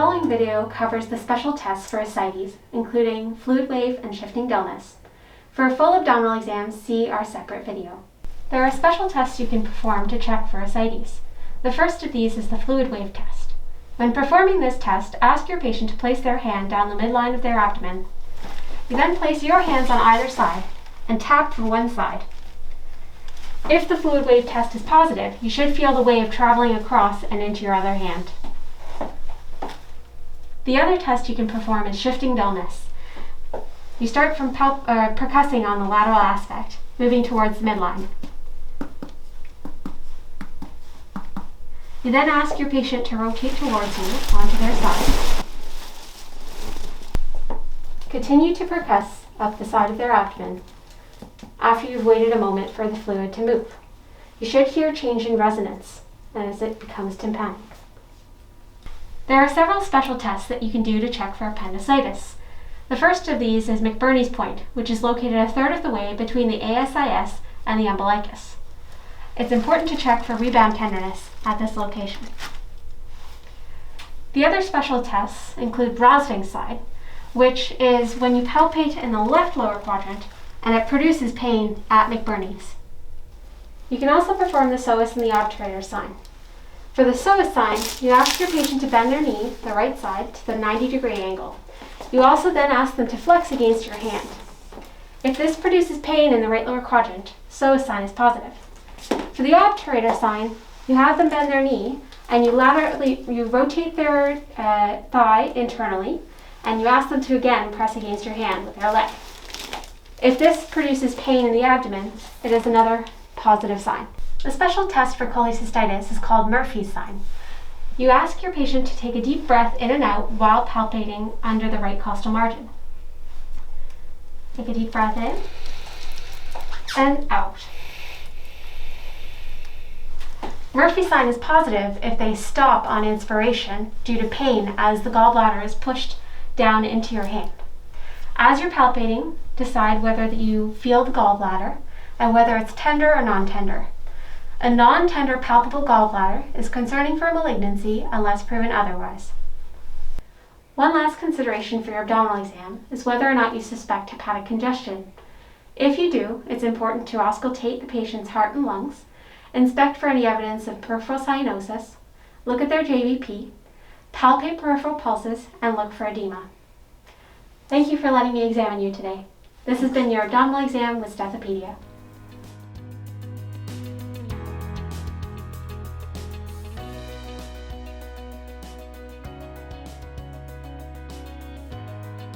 following video covers the special tests for ascites, including fluid wave and shifting dullness. For a full abdominal exam, see our separate video. There are special tests you can perform to check for ascites. The first of these is the fluid wave test. When performing this test, ask your patient to place their hand down the midline of their abdomen. You then place your hands on either side and tap from one side. If the fluid wave test is positive, you should feel the wave traveling across and into your other hand. The other test you can perform is shifting dullness. You start from percussing on the lateral aspect, moving towards the midline. You then ask your patient to rotate towards you onto their side. Continue to percuss up the side of their abdomen after you've waited a moment for the fluid to move. You should hear a change in resonance as it becomes tympanic. There are several special tests that you can do to check for appendicitis. The first of these is McBurney's point, which is located a third of the way between the ASIS and the umbilicus. It's important to check for rebound tenderness at this location. The other special tests include Brosving's side, which is when you palpate in the left lower quadrant and it produces pain at McBurney's. You can also perform the psoas and the obturator sign. For the psoas sign, you ask your patient to bend their knee, the right side, to the 90-degree angle. You also then ask them to flex against your hand. If this produces pain in the right lower quadrant, psoas sign is positive. For the obturator sign, you have them bend their knee and you rotate their thigh internally and you ask them to again press against your hand with their leg. If this produces pain in the abdomen, it is another positive sign. A special test for cholecystitis is called Murphy's sign. You ask your patient to take a deep breath in and out while palpating under the right costal margin. Take a deep breath in and out. Murphy's sign is positive if they stop on inspiration due to pain as the gallbladder is pushed down into your hand. As you're palpating, decide whether you feel the gallbladder and whether it's tender or non-tender. A non-tender palpable gallbladder is concerning for a malignancy unless proven otherwise. One last consideration for your abdominal exam is whether or not you suspect hepatic congestion. If you do, it's important to auscultate the patient's heart and lungs, inspect for any evidence of peripheral cyanosis, look at their JVP, palpate peripheral pulses, and look for edema. Thank you for letting me examine you today. This has been your abdominal exam with Stethopedia.